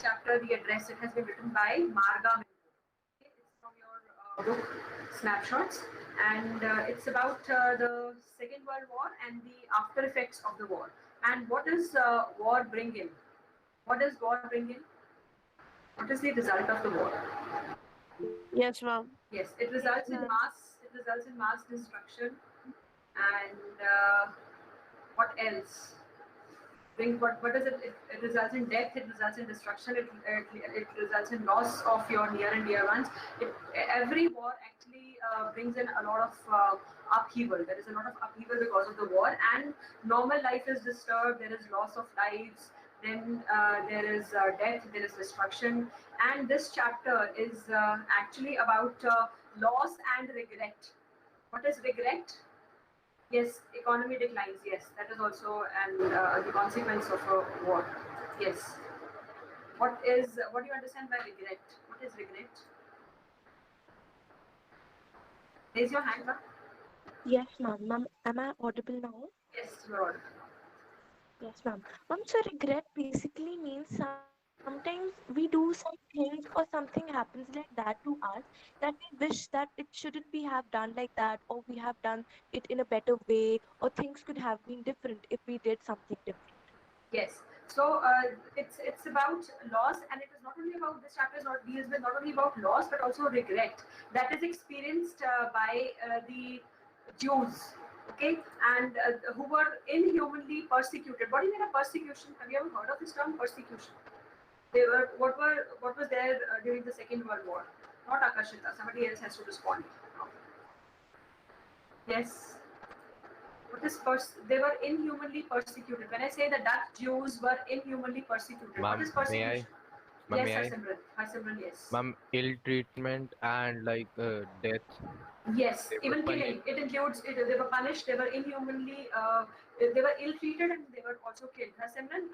Chapter, the address, it has been written by Marga Minko. Okay, it's from your book Snapshots, and it's about the Second World War and the after effects of the war. And what does war bring in? What does war bring in? What is the result of the war? Yes, ma'am. Yes, it results in mass. It results in mass destruction, and what else? What does it, it results in death, it results in destruction, it results in loss of your near and dear ones. Every war actually brings in a lot of upheaval. There is a lot of upheaval because of the war, and normal life is disturbed, there is loss of lives, then there is death, there is destruction. And this chapter is actually about loss and regret. What is regret? Yes, economy declines. Yes, that is also the consequence of a war. Yes. What do you understand by regret? What is regret? Raise your hand up. Yes, ma'am. Ma'am, am I audible now? Yes, you are. Yes, ma'am. Ma'am, so regret basically means sometimes we do some things or something happens like that to us that we wish that it shouldn't be have done like that, or we have done it in a better way, or things could have been different if we did something different. Yes. So it's about loss, and it is not only about, this chapter is not deals with not only about loss but also regret that is experienced by the Jews. Okay, and who were inhumanly persecuted. What do you mean a persecution? Have you ever heard of this term, persecution? They were what was there during the Second World War? Not Akashita. Somebody else has to respond. Yes. What is they were inhumanly persecuted. When I say the Dutch Jews were inhumanly persecuted, what is Ma'am, may I? persecution? Ma'am, Yes, may I? Harsimran. Harsimran, yes. Ma'am, ill treatment and like death. Yes, They were even punished. killing. It includes. They were punished. They were inhumanly. They were ill-treated, and they were also killed. Harsimran,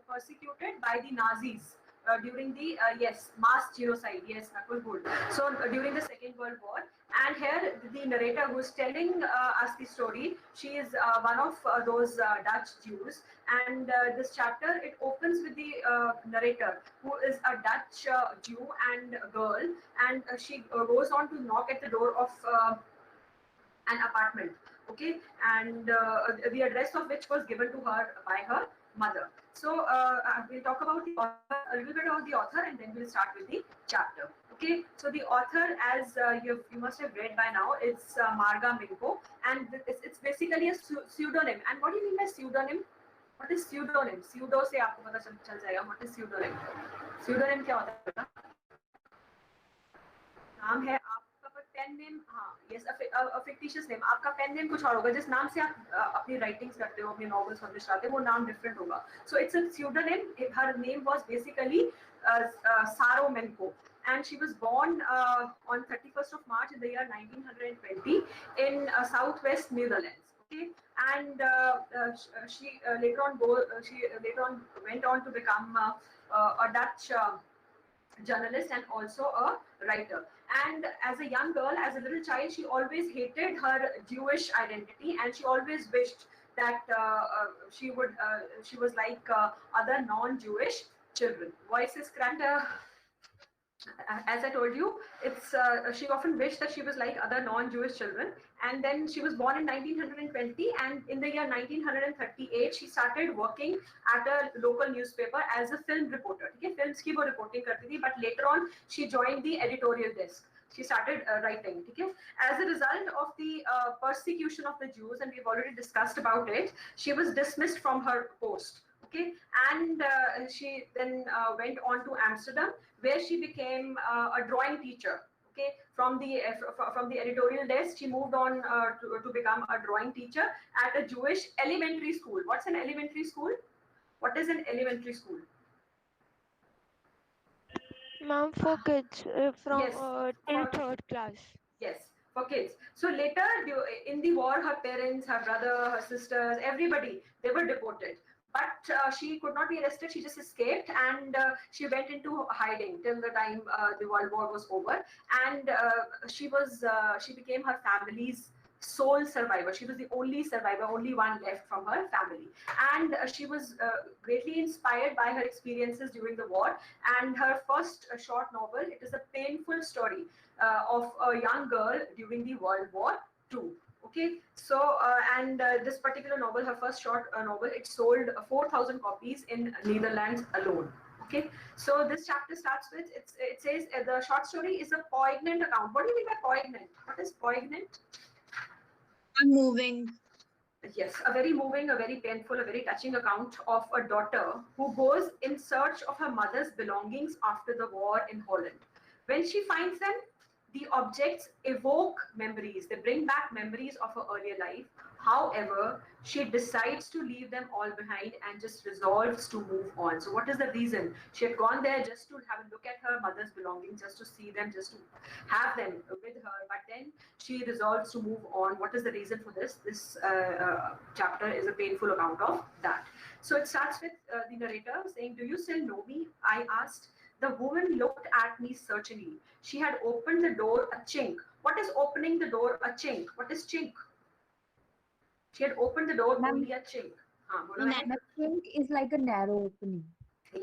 persecuted by the Nazis during the yes, mass genocide. Yes, Nakul good. So during the Second World War, and here the narrator who is telling us the story, she is one of those Dutch Jews, and this chapter, it opens with the narrator who is a Dutch Jew and girl, and she goes on to knock at the door of an apartment. Okay, and the address of which was given to her by her mother. So we'll talk about the author, a little bit about the author, and then we'll start with the chapter. Okay, so the author, as you must have read by now, it's Marga Minko, and it's basically a pseudonym. And what do you mean by pseudonym? What is pseudonym? Pseudo से आपको पता चल जाएगा. What is pseudonym? Pseudonym क्या होता है बेटा? नाम है आपका, पर पेन नेम, हाँ यस, फिक्टिशियस नेम. आपका पेन नेम कुछ और होगा, जिस नाम से आप अपनी राइटिंग्स करते हो, अपने नॉवेल्स पब्लिश करते हो, वो नाम डिफरेंट होगा. So it's a pseudonym. Her name was basically Saro Menko, and she was born on 31st of March in the year 1920 in southwest Netherlands. Okay, and she later on went on to become a Dutch journalist and also a writer. And as a young girl, as a little child, she always hated her Jewish identity, and she always wished that she was like other non-Jewish children. Voice is cracked. As I told you, it's she often wished that she was like other non-Jewish children. And then she was born in 1920, and in the year 1938, she started working at a local newspaper as a film reporter. Okay, films की वो reporting करती थी, but later on she joined the editorial desk. She started writing. Okay, as a result of the persecution of the Jews, and we've already discussed about it, she was dismissed from her post. Okay, and she then went on to Amsterdam, where she became a drawing teacher. Okay, from the editorial desk, she moved on to become a drawing teacher at a Jewish elementary school. What's an elementary school? What is an elementary school? Ma'am, for kids from Yes, till for third class. yes, for kids. So later in the war, her parents, her brother, her sisters, everybody, they were deported. But she could not be arrested. She just escaped, and she went into hiding till the time the World War was over. And she became her family's sole survivor. She was the only survivor, only one left from her family. And she was greatly inspired by her experiences during the war. And her first short novel, it is a painful story of a young girl during the World War II. Okay, so this particular novel, her first short novel, it sold 4,000 copies in Netherlands alone. Okay, so this chapter starts with it says the short story is a poignant account. What do you mean by poignant? What is poignant? Unmoving. Yes, a very moving, a very painful, a very touching account of a daughter who goes in search of her mother's belongings after the war in Holland. When she finds them, the objects evoke memories. They bring back memories of her earlier life. However, she decides to leave them all behind and just resolves to move on. So, what is the reason? She had gone there just to have a look at her mother's belongings, just to see them, just to have them with her. But then she resolves to move on. What is the reason for this? This chapter is a painful account of that. So, it starts with the narrator saying, "Do you still know me?" I asked. The woman looked at me searchingly. She had opened the door a chink. What is opening the door a chink? What is chink? She had opened the door Ma'am, only a chink. हाँ बोलो Ma'am, है. the chink is like a narrow opening.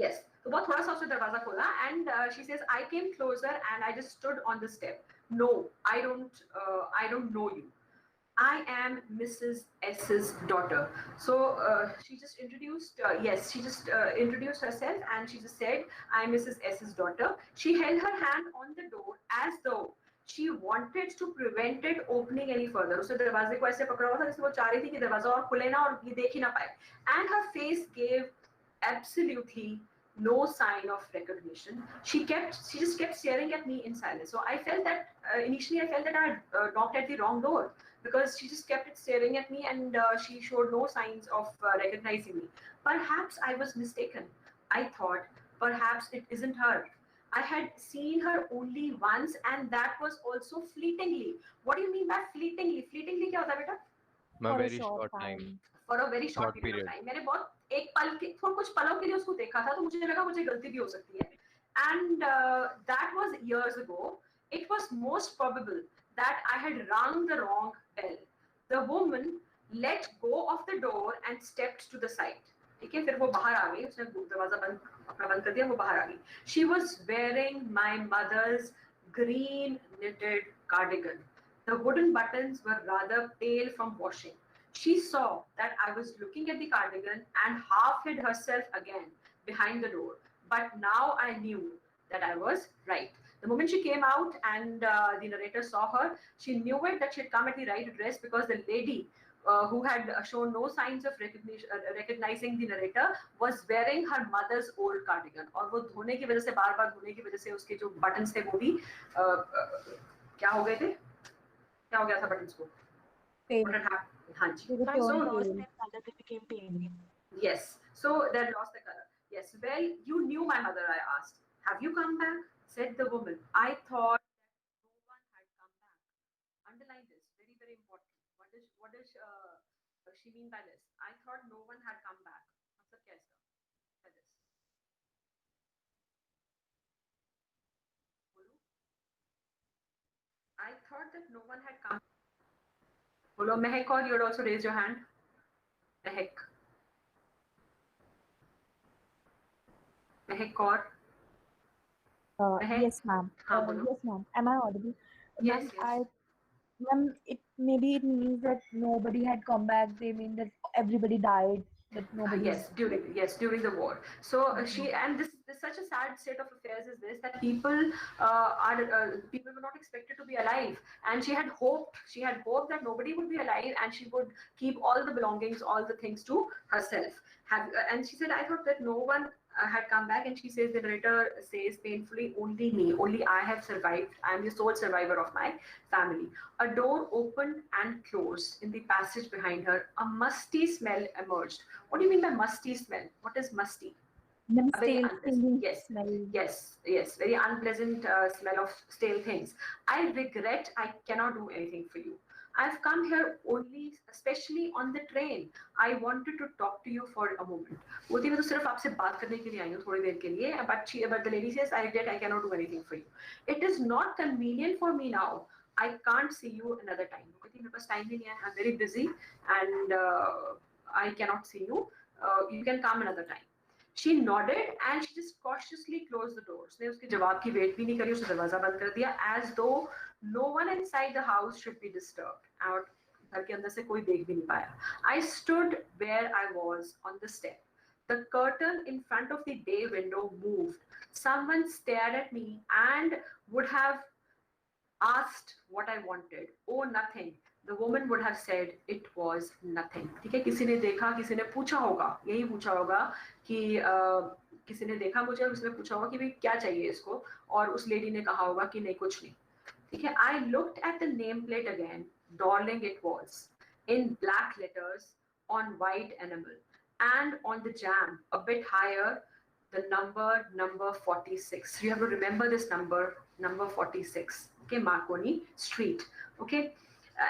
Yes. तो बहुत थोड़ा सा उसने दरवाजा खोला and she says I came closer and I just stood on the step. No, I don't know you. I am Mrs. S's daughter. So she just introduced, introduced herself and she just said, I am Mrs. S's daughter. She held her hand on the door as though she wanted to prevent it opening any further. उसने दरवाजे को ऐसे पकड़ा हुआ था जैसे वो चाह रही थी कि दरवाजा और खुले ना और ये देख ही ना पाए. And her face gave absolutely no sign of recognition. She just kept staring at me in silence. So I felt that initially I felt that I had knocked at the wrong door because she just kept staring at me and she showed no signs of recognizing me. Perhaps I was mistaken. I thought perhaps it isn't her. I had seen her only once and that was also fleetingly. What do you mean by fleetingly? Fleetingly क्या होता है बेटा? A For a very short short time. time. For a very short Short period of period. time. मैंने बहुत एक पल के कुछ पलों के लिए उसको देखा था तो मुझे लगा मुझे गलती भी हो सकती है. And that was years ago. It was most probable that I had rung the wrong bell. The woman let go of the door and stepped to the side. ठीक है, फिर वो बाहर आ गई, उसने दरवाजा अपना बंद कर दिया, वो बाहर आ गई. She was wearing my mother's green knitted cardigan. The wooden buttons were rather pale from washing. She saw that I was looking at the cardigan and half hid herself again behind the door. But now I knew that I was right. The moment she came out and the narrator saw her, she knew it that she had come at the right address because the lady who had shown no signs of recognizing the narrator was wearing her mother's old cardigan. और वो धोने की वजह से बार-बार धोने की वजह से उसके जो buttons थे वो भी क्या हो गए थे? क्या हो गया था buttons को? Pale. What had happened? हाँ जी. They were Once pure they lost pale. their color, they became pale. Yes. So they had lost the color. Yes. Well, you knew my mother, I asked. Have you come back? Said the woman. I thought that no one had come back. Underline this. Very, very important. What does she mean by this? I thought no one had come back. मतलब क्या इसका? By this. बोलो. I thought that no one had come. बोलो महक और you would also raise your hand. महक. महक और. Mahek? Yes, ma'am. हाँ बोलो. Yes, ma'am. Am I audible? Yes, Ma'am, yes. ma'am, it means that nobody had come back. They mean that everybody died. That nobody. During the war. So she and this such a sad state of affairs is this that people people were not expected to be alive, and she had hoped that nobody would be alive and she would keep all the belongings, all the things to herself. And she said, I thought that no one had come back, and she says the narrator says painfully, only I have survived. I am the sole survivor of my family. A door opened and closed in the passage behind her. A musty smell emerged. What do you mean by musty smell? What is musty? Ma'am, A very stale unpleasant. thing Yes. smell. Yes, very unpleasant smell of stale things. I regret I cannot do anything for you. I've come here only, especially on the train. I wanted to talk to you for a moment. बोलती मैं तो सिर्फ आपसे बात करने के लिए आई हूँ थोड़ी देर के लिए. But the lady says, I regret I cannot do anything for you. It is not convenient for me now. I can't see you another time. वो कहती मेरे पास time ही नहीं है, I'm very busy and I cannot see you. You can come another time. She nodded and she just cautiously closed the door. उसने उसके जवाब की wait भी नहीं करी, उसने दरवाजा बंद कर दिया, as though no one inside the house should be disturbed. और घर के अंदर से कोई देख भी नहीं पाया. I stood where I was on the step. The curtain in front of the bay window moved. Someone stared at me and would have asked what I wanted. Oh, nothing. The woman would have said it was nothing. ठीक है, किसी ने देखा, किसी ने पूछा होगा, यही पूछा होगा कि किसी ने देखा मुझे और उसने पूछा होगा कि भाई क्या चाहिए इसको, और उस लेडी ने कहा होगा कि नहीं कुछ नहीं. ठीक है, I looked at the nameplate again. Darling it was, in black letters on white enamel, and on the jamb a bit higher, the number 46. You have to remember this number 46. Okay, Marconi Street. Okay.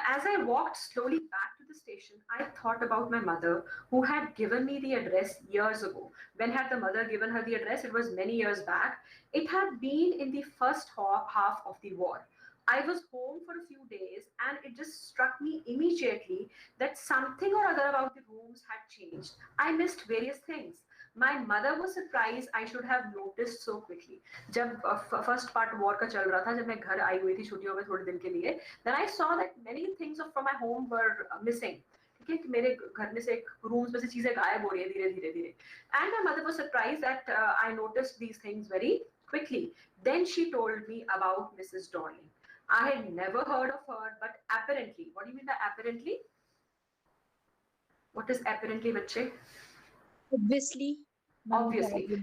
As I walked slowly back to the station, I thought about my mother, who had given me the address years ago. When had the mother given her the address? It was many years back. It had been in the first half of the war. I was home for a few days and it just struck me immediately that something or other about the rooms had changed. I missed various things. My mother was surprised I should have noticed so quickly. जब first part war का चल रहा था, जब मैं घर आई हुई थी छुट्टियों में थोड़े दिन के लिए, then I saw that many things from my home were missing. ठीक है, कि मेरे घर में से रूम्स में से चीजें गायब हो रही है धीरे धीरे. And my mother was surprised that I noticed these things very quickly. Then she told me about Mrs. Darling. I had never heard of her, but apparently, what do you mean by apparently? What is apparently, bachche? Obviously,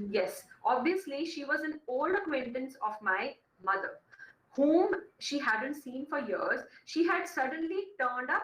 yes. Obviously, she was an old acquaintance of my mother, whom she hadn't seen for years. She had suddenly turned up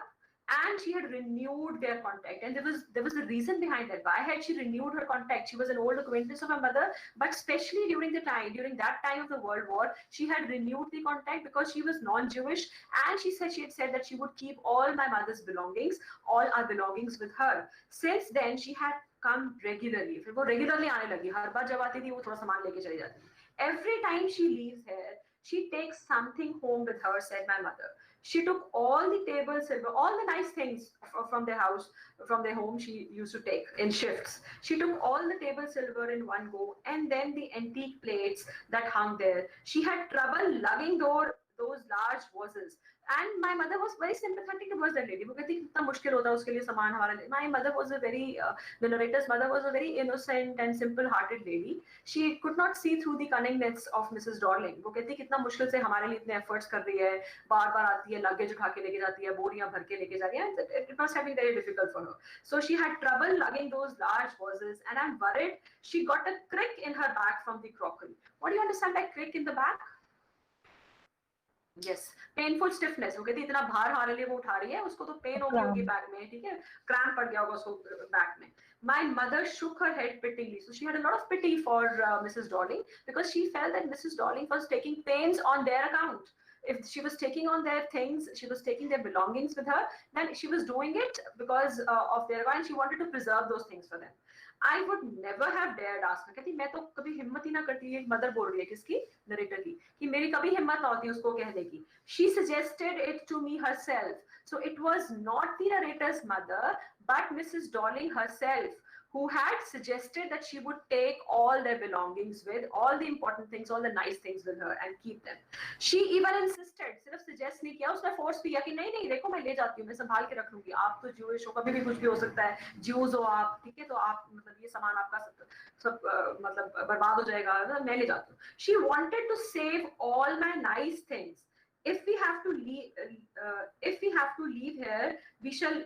and she had renewed their contact, and there was a reason behind that. Why had she renewed her contact? She was an old acquaintance of my mother, but especially during that time of the World War, she had renewed the contact because she was non-Jewish, and she had said that she would keep all my mother's belongings, all our belongings with her. Since then, she had come regularly. फिर वो regularly आने लगी. हर बार जब आती थी वो थोड़ा सामान लेके चली जाती. Every time she leaves here, she takes something home with her, said my mother. She took all the table silver, all the nice things from their house, from their home, she used to take in shifts. She took all the table silver in one go, and then the antique plates that hung there. She had trouble lugging those large vases. And my mother was very sympathetic towards that lady. वो कहती कितना मुश्किल होता है उसके लिए सामान हमारा. My mother was a very, the narrator's mother was a very innocent and simple-hearted lady. She could not see through the cunningness of Mrs. Darling. वो कहती कितना मुश्किल से हमारे लिए इतने efforts कर रही है, बार-बार आती है, luggage उठा के लेके जाती है, बोरियां भर के लेके जा रही है. It must have been very difficult for her. So she had trouble lugging those large vases, and I'm worried she got a crick in her back from the crockery. What do you understand by crick in the back? Yes, painful stiffness. वो कहती इतना भार हमारे लिए वो उठा रही है, उसको तो पेन हो गई होगी बैक में. ठीक है, क्रैम्प पड़ गया होगा उसको बैक में. My mother shook her head pityingly. So she had a lot of pity for Mrs. Darling, because she felt that Mrs. Darling was taking pains on their account. If she was taking on their things, she was taking their belongings with her, then she was doing it because of their account. She wanted to preserve those things for them. I would never have dared ask her. कहती मैं तो कभी हिम्मत ही ना करती. ये mother बोल रही है किसकी? नरेटर की. कि मेरी कभी हिम्मत ना होती उसको कहने की. She suggested it to me herself. So it was not the narrator's mother, but Mrs. Darling herself, who had suggested that she would take all their belongings with, all the important things, all the nice things with her and keep them. She even insisted, सिर्फ suggest नहीं किया, उसने force किया कि नहीं नहीं देखो मैं ले जाती हूँ, मैं संभाल के रख लूंगी. आप तो Jewish हो, कभी भी कुछ भी हो सकता है. Jews हो आप, ठीक है, तो आप मतलब ये सामान आपका सब मतलब बर्बाद हो जाएगा, मैं ले जाती हूँ. She wanted to save all my nice things. If we have to leave here, we shall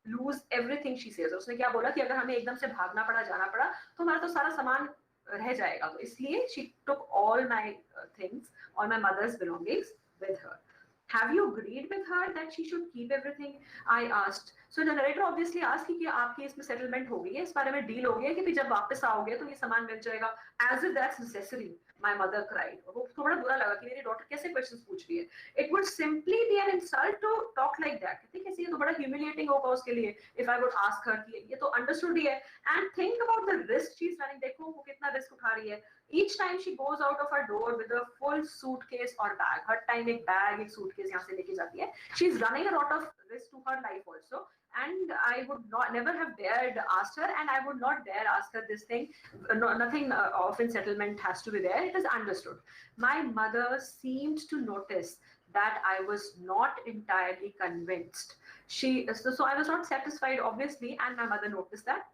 lose everything, she says. उसने क्या बोला कि अगर हमें एकदम से भागना पड़ा, जाना पड़ा, तो हमारा तो सारा सामान रह जाएगा. तो इसलिए she took all my things, all my mother's belongings with her. Have you agreed with her that she should keep everything? I asked. So the narrator obviously asked कि आपकी इसमें settlement हो गई है, इस बारे में deal हो गया कि जब वापस आओगे तो ये सामान मिल जाएगा. As if that's necessary, my mother cried. वो थोड़ा बुरा लगा कि मेरी daughter कैसे questions पूछ रही है. It would simply be an insult to talk like that. कहती कि से ये तो बड़ा humiliating होगा उसके लिए if I would ask her कि ये तो understood ही है, and think about the risk she's running, देखो वो कितना risk उठा रही है. Each time she goes out of her door with a full suitcase or bag, her time एक bag एक suitcase यहाँ से लेके जाती है. She's running a lot of risk to her life also, and I would never have dared ask her, and I would not dare ask her this thing. No, nothing of in settlement has to be there. It is understood. My mother seemed to notice that I was not entirely convinced. So I was not satisfied, obviously, and my mother noticed that.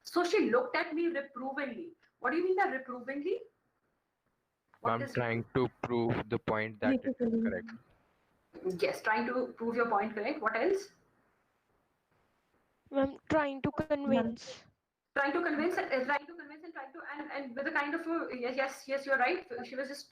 So she looked at me reprovingly. What do you mean by reprovingly? I'm trying to prove the point that it is correct. Yes, trying to prove your point correct. What else? I'm trying to convince. Trying to convince and trying to and with a kind of a, yes, you're right. She was just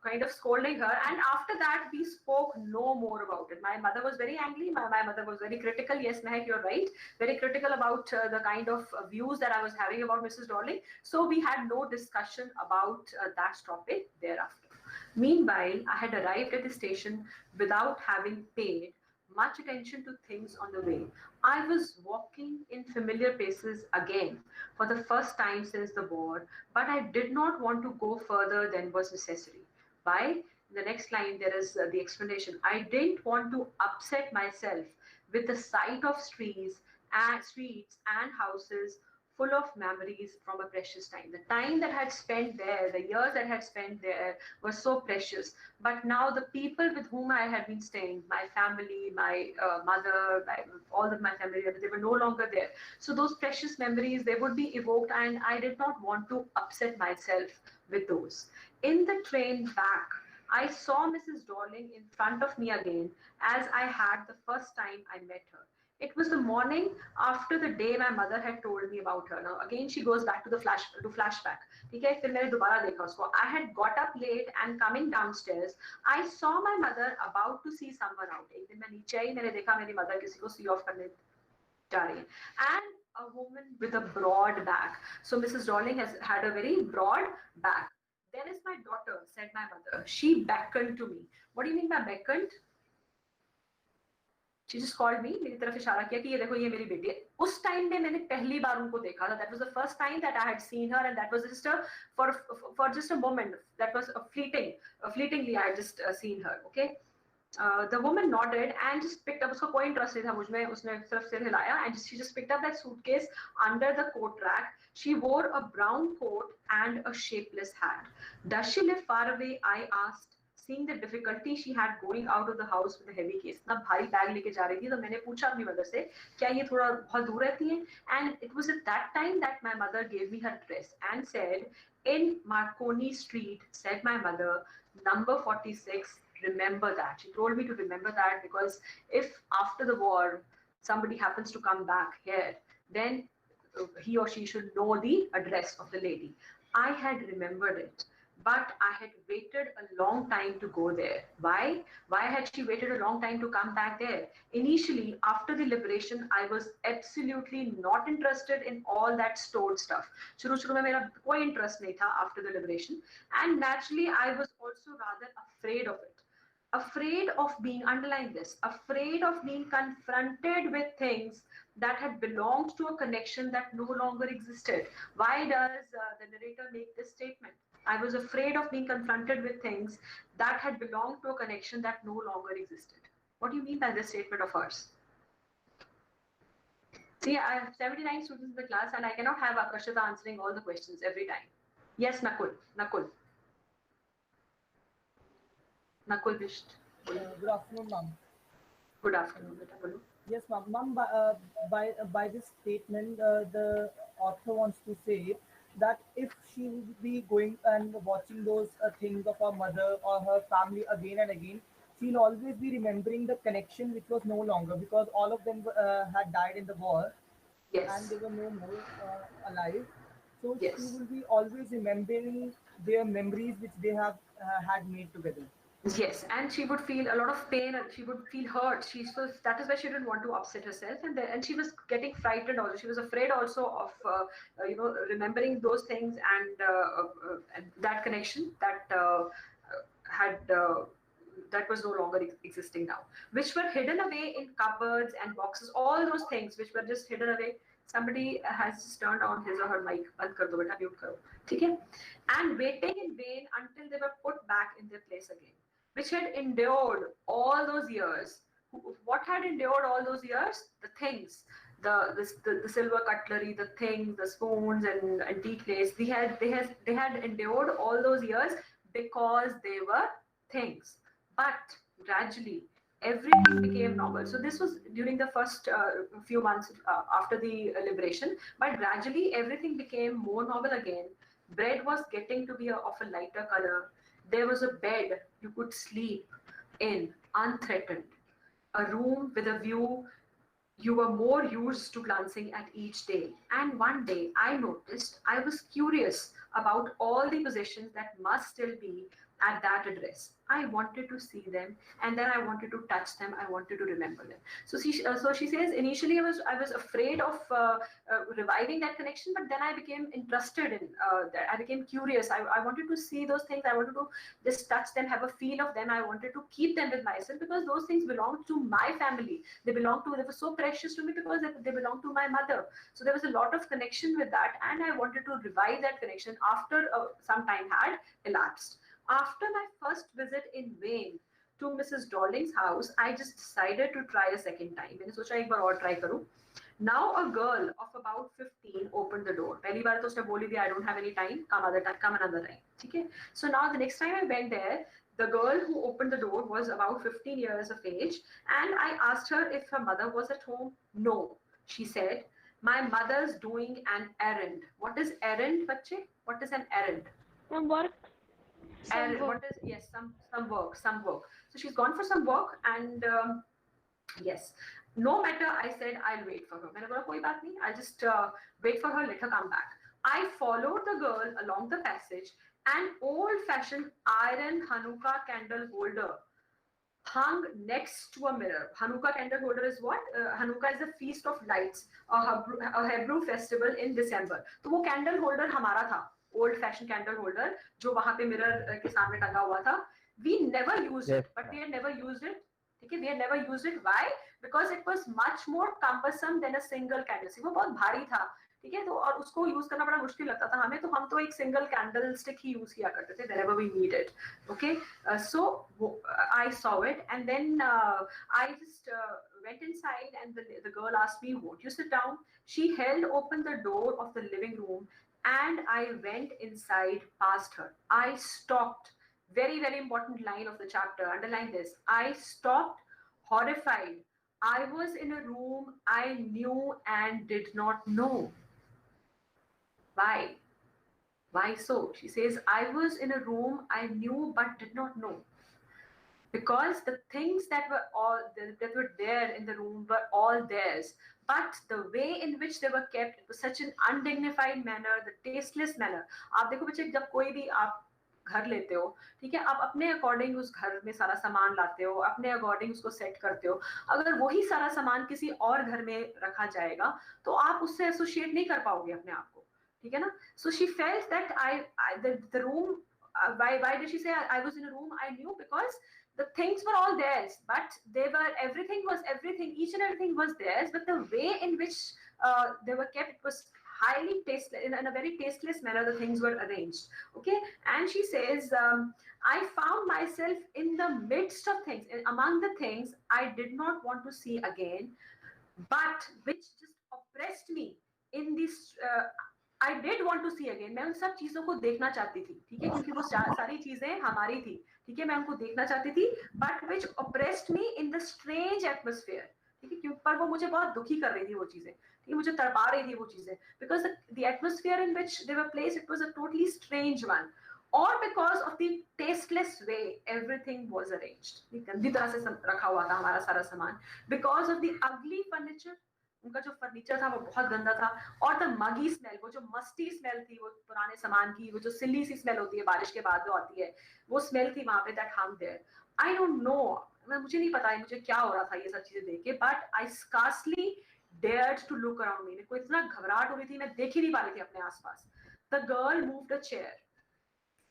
kind of scolding her, and after that we spoke no more about it. My mother was very angry. My mother was very critical. Yes, Mehak, you're right. Very critical about the kind of views that I was having about Mrs. Darling. So we had no discussion about that topic thereafter. Meanwhile, I had arrived at the station without having paid much attention to things on the way. I was walking in familiar places again for the first time since the war, but I did not want to go further than was necessary. Why? In the next line, there is the explanation. I didn't want to upset myself with the sight of streets and houses full of memories from a precious time. The time that I had spent there, the years that I had spent there were so precious. But now the people with whom I had been staying, my family, my mother, all of my family, they were no longer there. So those precious memories, they would be evoked, and I did not want to upset myself with those. In the train back, I saw Mrs. Darling in front of me again as I had the first time I met her. It was the morning after the day my mother had told me about her. Now again she goes back to the flashback. ठीक है, फिर मैंने दोबारा देखा उसको. I had got up late and coming downstairs, I saw my mother about to see someone out. एक दिन मैं नीचे आई, मैंने देखा मेरी mother किसी को see off करने जा रही है. And a woman with a broad back. So Mrs. Darling has had a very broad back. There is my daughter, said my mother. She beckoned to me. What do you mean by beckoned? She just called me, मेरी तरफ इशारा किया कि ये देखो ये मेरी बेटी है. उस टाइम में मैंने पहली बार उनको देखा था. That was the first time that I had seen her, and that was just for just a moment. That was fleetingly I had just seen her. Okay. The woman nodded and just picked up. उसको कोई interest नहीं था मुझ में. उसने सिर्फ सिर हिलाया and she just picked up that suitcase under the coat rack. She wore a brown coat and a shapeless hat. Does she live far away? I asked. Seeing the difficulty she had going out of the house with a heavy case. इतना भारी bag लेके जा रही थी, तो मैंने पूछा अपनी मदर से क्या ये थोड़ा बहुत दूर रहती है? And it was at that time that my mother gave me her address and said, in Marconi Street, said my mother, number 46. Remember that. She told me to remember that because if after the war somebody happens to come back here, then he or she should know the address of the lady. I had remembered it. But I had waited a long time to go there. Why? Why had she waited a long time to come back there? Initially, after the liberation, I was absolutely not interested in all that stored stuff. शुरू में मेरा कोई interest नहीं था after the liberation, and naturally, I was also rather afraid of it. Afraid of being, underline this, afraid of being confronted with things that had belonged to a connection that no longer existed. Why does the narrator make this statement? I was afraid of being confronted with things that had belonged to a connection that no longer existed. What do you mean by this statement of hers? See, I have 79 students in the class and I cannot have Akashita answering all the questions every time. Yes, Nakul. Nakul wished. Good afternoon, ma'am. Good afternoon, beta bolo. Yes, ma'am. Ma'am, by this statement, the author wants to say that if she will be going and watching those things of her mother or her family again and again, she'll always be remembering the connection which was no longer, because all of them had died in the war. Yes. And they were no more alive. So Yes. she will be always remembering their memories which they have had made together. Yes, and she would feel a lot of pain and she would feel hurt. That is why she didn't want to upset herself, and she was getting frightened also. She was afraid also of remembering those things and that connection that had that was no longer existing now, which were hidden away in cupboards and boxes, all those things which were just hidden away. Somebody has just turned on his or her mic. Band kar do beta, mute karo. Okay? And waiting in vain until they were put back in their place again, which had endured all those years. What had endured all those years? The things, the silver cutlery, the things, the spoons and antique lace. They had endured all those years because they were things. But gradually, everything became normal. So this was during the first few months after the liberation, but gradually everything became more normal again. Bread was getting to be of a lighter color. There was a bed you could sleep in unthreatened, a room with a view you were more used to glancing at each day. And one day I noticed I was curious about all the possessions that must still be at that address. I wanted to see them, and then I wanted to touch them. I wanted to remember them. So she says initially I was afraid of reviving that connection, but then I became interested in that. I became curious. I wanted to see those things. I wanted to just touch them, have a feel of them. I wanted to keep them with myself because those things belonged to my family. They were so precious to me because they belonged to my mother. So there was a lot of connection with that, and I wanted to revive that connection after some time had elapsed. After my first visit in vain to Mrs. Darling's house, I just decided to try a second time. मैंने सोचा एक बार और try करूं. Now a girl of about 15 opened the door. पहली बार तो उसने बोली थी I don't have any time, come another time. ठीक है? So now the next time I went there, the girl who opened the door was about 15 years of age, and I asked her if her mother was at home. No, she said, my mother's doing an errand. What is errand, bachche? What is an errand? Work. And what is, yes, some work. So she's gone for some work, and yes, no matter, I said I'll wait for her. मैंने बोला कोई बात नहीं, I'll just wait for her, let her come back. I followed the girl along the passage. An old-fashioned iron Hanukkah candle holder hung next to a mirror. Hanukkah candle holder is what? Hanukkah is the feast of lights, a Hebrew festival in December. तो वो candle holder हमारा था. Old fashioned candle holder जो वहां पे mirror के सामने टंगा हुआ था. We never used it, but we had never used it. Okay, we had never used it. Why? Because it was much more cumbersome than a single candlestick. वो बहुत भारी था. ठीक है, तो और उसको यूज करना बड़ा मुश्किल लगता था हमें, तो हम तो एक सिंगल कैंडल स्टिक ही यूज किया करते थे whenever we need it. Okay, so I saw it, and then I just went inside, and the girl asked me, won't you sit down? She held open the door of the living room, and I went inside past her. I stopped. Very, very important line of the chapter. Underline this. I stopped, horrified. I was in a room I knew and did not know. Why? Why so? She says, I was in a room I knew but did not know. Because the things that were there in the room were all theirs, but the way in which they were kept, it was such an undignified manner, the tasteless manner. आप देखो बच्चे, जब कोई भी आप घर लेते हो, ठीक है, आप अपने अकॉर्डिंग उस घर में सारा सामान लाते हो, अपने अकॉर्डिंग उसको सेट करते हो. अगर वही सारा सामान किसी और घर में रखा जाएगा तो आप उससे एसोसिएट नहीं कर पाओगे अपने आप को, ठीक है ना. So she felt that the room, why did she say I was in a room I knew? Because the things were all theirs, but everything was everything, each and everything was theirs, but the way in which they were kept, it was highly tasteless, in a very tasteless manner the things were arranged. Okay, and she says, I found myself in the midst of things, among the things I did not want to see again, but which just oppressed me in this. I did want to see again. मैं उन सब चीजों को देखना चाहती थी, ठीक है, क्योंकि वो सारी चीजें हमारी थी, ठीक है, मैं उनको देखना चाहती थी, but which oppressed me in the strange atmosphere, ठीक है, क्योंकि पर वो मुझे बहुत दुखी कर रही थी वो चीजें, ठीक है, मुझे तड़पा रही थी वो चीजें, because the atmosphere in which they were placed, it was a totally strange one, or because of the tasteless way everything was arranged, गंदी तरह से रखा हुआ था हमारा सारा सामान, because of the ugly furniture, उनका जो फर्नीचर था वो बहुत गंदा था, और द मगी स्मेल, वो जो मस्टी स्मेल थी वो पुराने सामान की, वो जो सिली सी स्मेल होती है बारिश के बाद जो आती है, वो स्मेल थी वहां पे, that hung there. I don't know, मुझे नहीं पता है मुझे क्या हो रहा था ये सब चीजें देख के, but I scarcely dared to look around me. मेरे को इतना घबराहट हो रही थी, मैं देख ही नहीं पा रही थी अपने आसपास. The girl moved a chair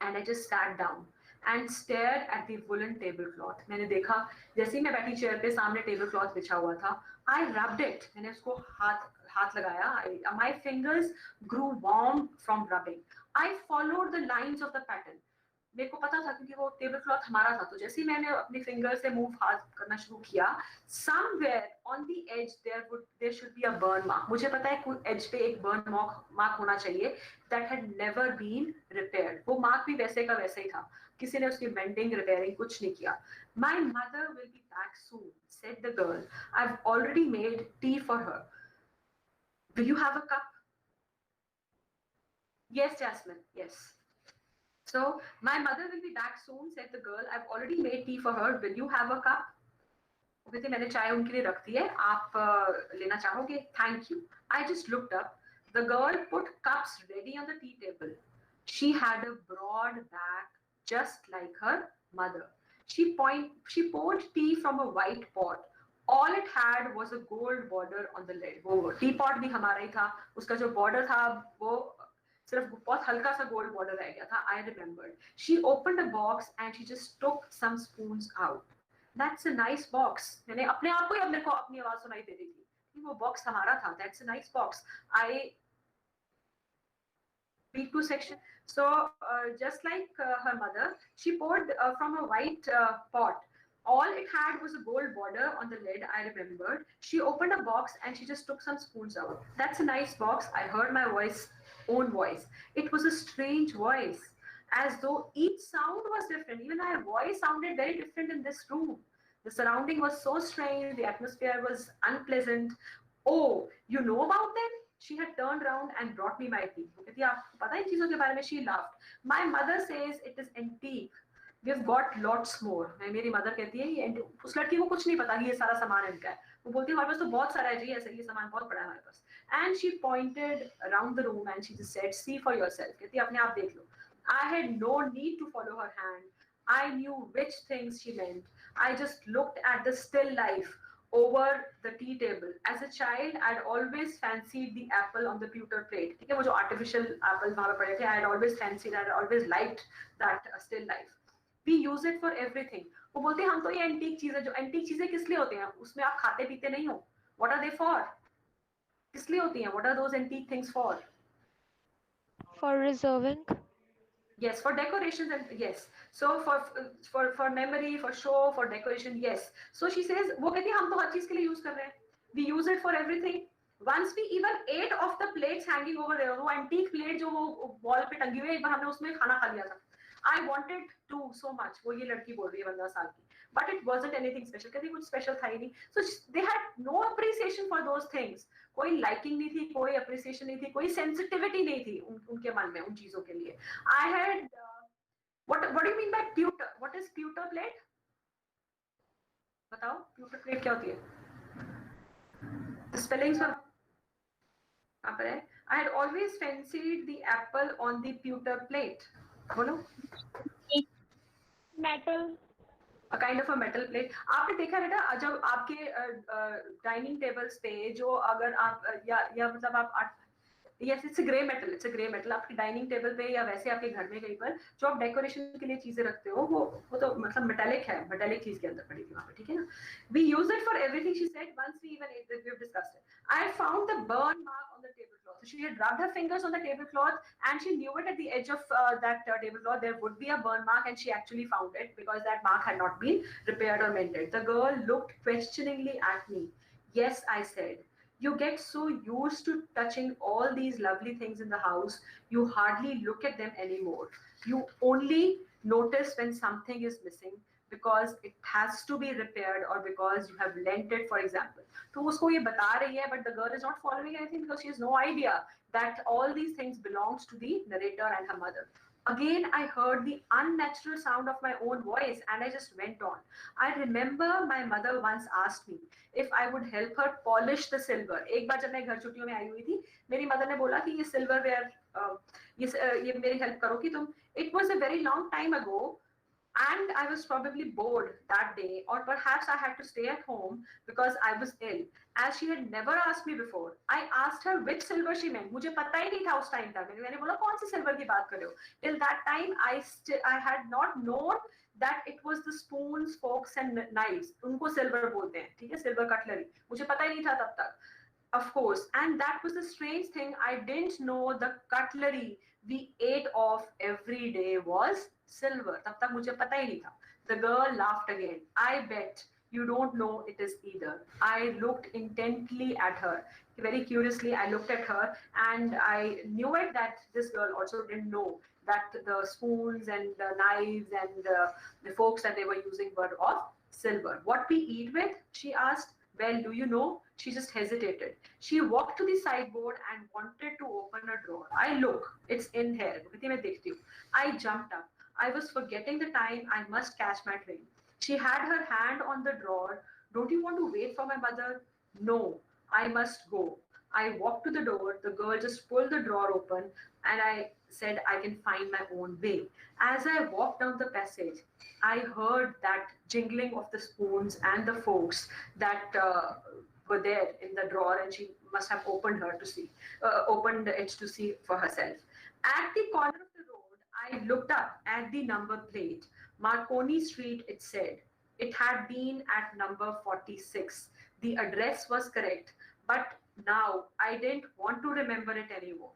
and I just sat down, and stared at the woolen tablecloth. मैंने देखा जैसे ही मैं बैठी चेयर पे सामने टेबल क्लॉथ बिछा हुआ था. I rubbed it. मैंने उसको हाथ लगाया. My fingers grew warm from rubbing. I followed the lines of the pattern. मेरे को पता था क्योंकि वो टेबल क्लॉथ हमारा था, तो जैसे ही मैंने अपनी फिंगर से मूव हाथ करना शुरू किया, somewhere on the edge there should be a burn mark. मुझे पता है कोई एज पे एक बर्न मार्क होना चाहिए. that had never been repaired. वो मार्क भी वैसे का वैसे ही था. किसी ने उसकी मेंडिंग रिपेयरिंग कुछ नहीं किया. My mother will be back soon, said the girl. I've already made tea for her. Will you have a cup? Yes, Jasmine. Yes. So, my mother will be back soon, said the girl. I've already made tea for her. Will you have a cup? वो कहती मैंने चाय उनके लिए रख दी है, आप लेना चाहोगे? Thank you. I just looked up. The girl put cups ready on the tea table. She had a broad back, just like her mother. She poured tea from a white pot. All it had was a gold border on the lid. वो T pot भी हमारा ही था. उसका जो border था वो सिर्फ बहुत हल्का सा गोल्ड बॉर्डर रह गया था. I remembered. She opened a box and she just took some spoons out. That's a nice box. मैंने अपने आप को ही अब मेरे को अपनी आवाज सुनाई दे रही थी. वो बॉक्स हमारा था. That's a nice box. I B2 section. So just like her mother, she poured from a white pot. All it had was a gold border on the lid, I remembered. She opened a box and she just took some spoons out. That's a nice box. I heard my own voice. It was a strange voice, as though each sound was different. Even my voice sounded very different in this room. The surrounding was so strange. The atmosphere was unpleasant. Oh, you know about them? She had turned around and brought me my tea. कहती आपको पता है इन चीजों के बारे में? She laughed. My mother says it is antique. We've got lots more. मेरी mother कहती है ये उस लड़की को कुछ नहीं पता कि ये सारा सामान इनका है. वो बोलती है हमारे पास तो बहुत सारा है जी, ऐसे ये सामान बहुत बड़ा है हमारे पास. And she pointed around the room and she just said, see for yourself. कहती है अपने आप देख लो. I had no need to follow her hand. I knew which things she meant. I just looked at the still life over the tea table. As a child, I'd always fancied the apple on the pewter plate. ठीक है, वो जो artificial apple वहाँ पे पड़े थे, I'd always fancied, I'd always liked that still life. We use it for everything. वो बोलते हैं हम तो ये एंटीक चीजें, जो एंटीक चीजें किस लिए होती हैं? उसमें आप खाते पीते नहीं हो. What are they for? किस लिए होती हैं? What are those antique things for? For reserving. Yes, for decorations and yes. So for memory, for show, for decoration, yes. So she says, वो कहती है हम तो हर चीज के लिए use कर रहे हैं. We use it for everything. Once we even ate off the plates hanging over there. वो antique plate जो वो wall पे टंगी हुई है, एक बार हमने उसमें खाना खा लिया था. I wanted to so much. वो ये लड़की बोल रही है 15 साल की. But it wasn't anything special. कहती कुछ special था ही नहीं. So they had no appreciation for those things. कोई liking नहीं थी, कोई appreciation नहीं थी, कोई sensitivity नहीं थी उनके मन में उन चीजों के लिए. I had what do you mean by pewter? What is pewter plate? बताओ pewter plate क्या होती है? The spellings were यहाँ पर है. I had always fancied the apple on the pewter plate. बोलो. Metal. A kind of a metal plate. आपने देखा बेटा जब आपके डाइनिंग टेबल्स पे जो अगर आप या मतलब आप yes, it's a grey metal. It's a grey metal. आपके डाइनिंग टेबल पे या वैसे आपके घर में कहीं पर जो आप डेकोरेशन के लिए चीजें रखते हो वो तो मतलब मेटालिक है, मेटालिक चीज के अंदर पड़ी थी वहाँ पे. ठीक है ना? We use it for everything. She said once we even ate it, we've discussed it. I found the burn mark on the tablecloth. So she had rubbed her fingers on the tablecloth and she knew it at the edge of that tablecloth there would be a burn mark, and she actually found it because that mark had not been repaired or mended. The girl looked questioningly at me. Yes, I said. You get so used to touching all these lovely things in the house, you hardly look at them anymore. You only notice when something is missing because it has to be repaired or because you have lent it, for example. तो उसको ये बता रही है, but the girl is not following anything because she has no idea that all these things belongs to the narrator and her mother. Again, I heard the unnatural sound of my own voice and I just went on. I remember my mother once asked me if I would help her polish the silver. एक बार जब मैं घर छुट्टियों में आई हुई थी, मेरी mother ने बोला कि ये silverware ये मेरी हेल्प करो कि तुम. It was a very long time ago. and I was probably bored that day, or perhaps I had to stay at home because I was ill. As she had never asked me before, I asked her which silver she meant. मुझे पता ही नहीं था उस time तक. मैंने बोला कौन सी silver की बात कर रहे हो? Till that time, I had not known that it was the spoons, forks, and knives. उनको silver बोलते हैं, ठीक है? Silver cutlery. मुझे पता ही नहीं था तब तक. Of course, and that was the strange thing. I didn't know the cutlery we ate off every day was silver. तब तक मुझे पता ही नहीं था. The girl laughed again. I bet you don't know it is either. I looked intently at her. Very curiously, I looked at her and I knew it that this girl also didn't know that the spoons and the knives and the forks that they were using were of silver. What we eat with? She asked. Well, do you know? She just hesitated. She walked to the sideboard and wanted to open a drawer. I look, it's in here. I jumped up. I was forgetting the time. I must catch my train. She had her hand on the drawer. Don't you want to wait for my mother? No, I must go. I walked to the door. The girl just pulled the drawer open and I said, I can find my own way. As I walked down the passage, I heard that jingling of the spoons and the forks that were there in the drawer, and she must have opened it to see for herself. At the corner of the road, I looked up at the number plate. Marconi Street, it said. It had been at number 46. The address was correct, but now I didn't want to remember it anymore.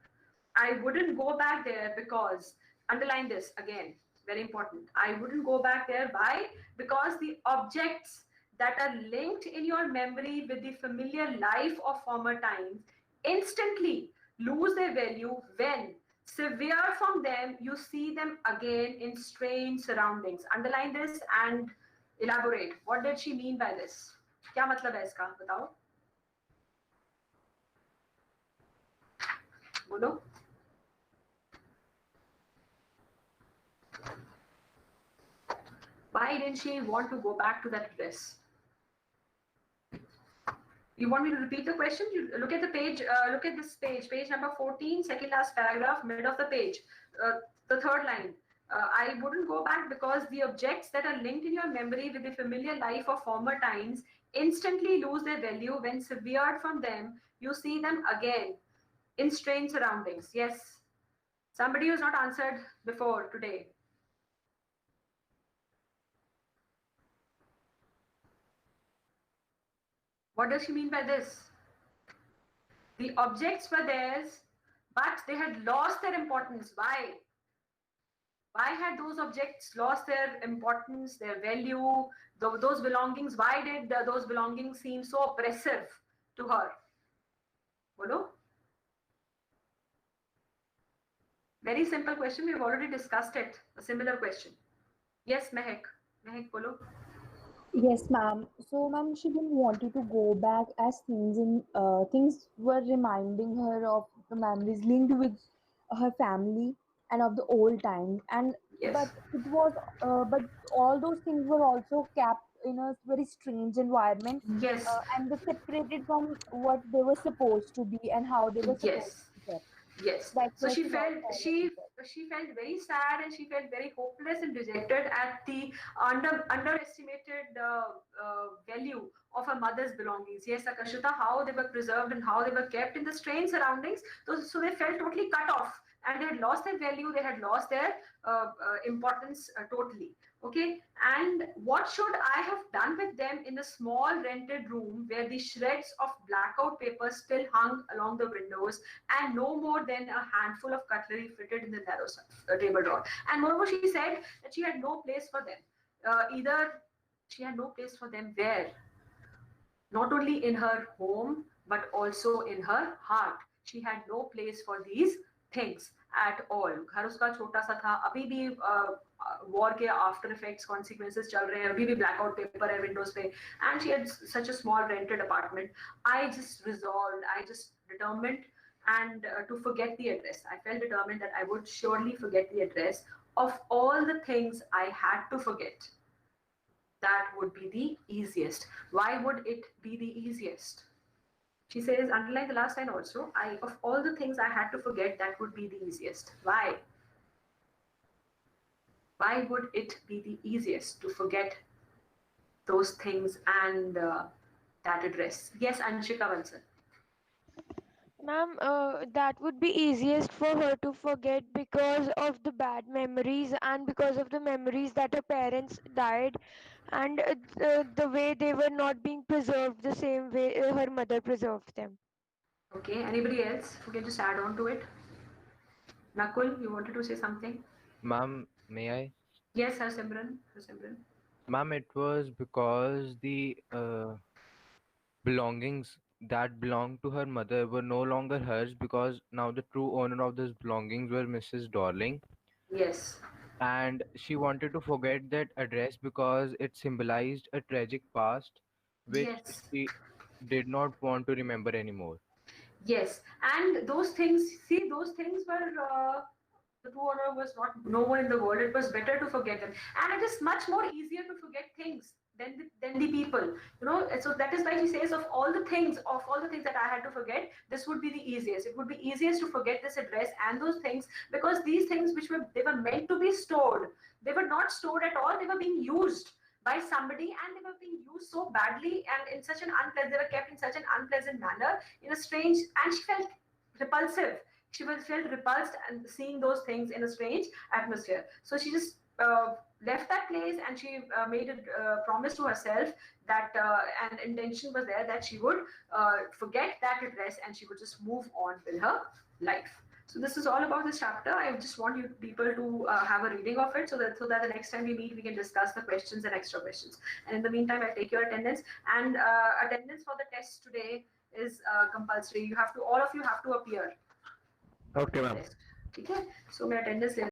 I wouldn't go back there because, underline this again, very important. I wouldn't go back there. Why? Because the objects that are linked in your memory with the familiar life of former times instantly lose their value when, severe from them, you see them again in strange surroundings. Underline this and elaborate. What did she mean by this? क्या मतलब है इसका? बताओ. बोलो. Why didn't she want to go back to that address? You want me to repeat the question? You look at the page, look at this page number 14, second last paragraph, mid of the page, the third line. I wouldn't go back because the objects that are linked in your memory with the familiar life of former times instantly lose their value when severed from them. You see them again in strange surroundings. Yes. Somebody who's not answered before today. What does she mean by this? The objects were theirs, but they had lost their importance. Why? Why had those objects lost their importance, their value, those belongings? Why did those belongings seem so oppressive to her? Bolo? Very simple question. We've already discussed it. A similar question. Yes, Mehak. Mehak, bolo. Yes, ma'am. So, ma'am, she didn't wanted to go back as things were reminding her of the memories linked with her family and of the old times. And Yes. but all those things were also kept in a very strange environment, Yes. and they separated from what they were supposed to be and how they were supposed Yes. to be kept. Yes. That's So why she she felt lost all of she it. she felt very sad and she felt very hopeless and dejected at the underestimated value of her mother's belongings. Yes, Akashita, how they were preserved and how they were kept in the strange surroundings. So they felt totally cut off and they had lost their value. They had lost their importance totally. Okay, and what should I have done with them in the small rented room where the shreds of blackout paper still hung along the windows and no more than a handful of cutlery fitted in the narrow table drawer? And moreover, she said that she had no place for them. Either she had no place for them where? Not only in her home, but also in her heart. She had no place for these things at all. घर उसका छोटा सा था. अभी भी war के after effects consequences चल रहे हैं. अभी भी blackout paper है windows पे. And she had such a small rented apartment. I just resolved. I just determined and to forget the address. I felt determined that I would surely forget the address of all the things I had to forget. That would be the easiest. Why would it be the easiest? She says, underline the last line also, of all the things I had to forget, that would be the easiest. Why? Why would it be the easiest to forget those things and that address? Yes, Anshika Bansal. Ma'am, that would be easiest for her to forget because of the bad memories and because of the memories that her parents died, and the way they were not being preserved the same way her mother preserved them. Okay, anybody else who can just add on to it? Nakul, you wanted to say something? Ma'am, may I? Yes, Harsimran. Harsimran. Ma'am, it was because the belongings that belonged to her mother were no longer hers, because now the true owner of those belongings were Mrs. Dorling, Yes. and she wanted to forget that address because it symbolized a tragic past which Yes. she did not want to remember anymore. Yes. And those things, see, those things were the true owner was not no one in the world. It was better to forget them, and it is much more easier to forget things than the people. You know, and so that is why he says of all the things, that I had to forget, this would be the easiest. It would be easiest to forget this address and those things, because these things which were they were meant to be stored, they were not stored at all. They were being used by somebody, and they were being used so badly and in such an unpleasant. They were kept in such an unpleasant manner, in a strange, and she felt repulsive. She was felt repulsed and seeing those things in a strange atmosphere. So she just left that place, and she made a promise to herself that an intention was there that she would forget that address and she would just move on with her life. So this is all about this chapter. I just want you people to have a reading of it, so that the next time we meet, we can discuss the questions and extra questions. And in the meantime, I'll take your attendance. And attendance for the test today is compulsory. You have to, all of you have to appear. Okay, ma'am. ठीक है, so मैं attendance ले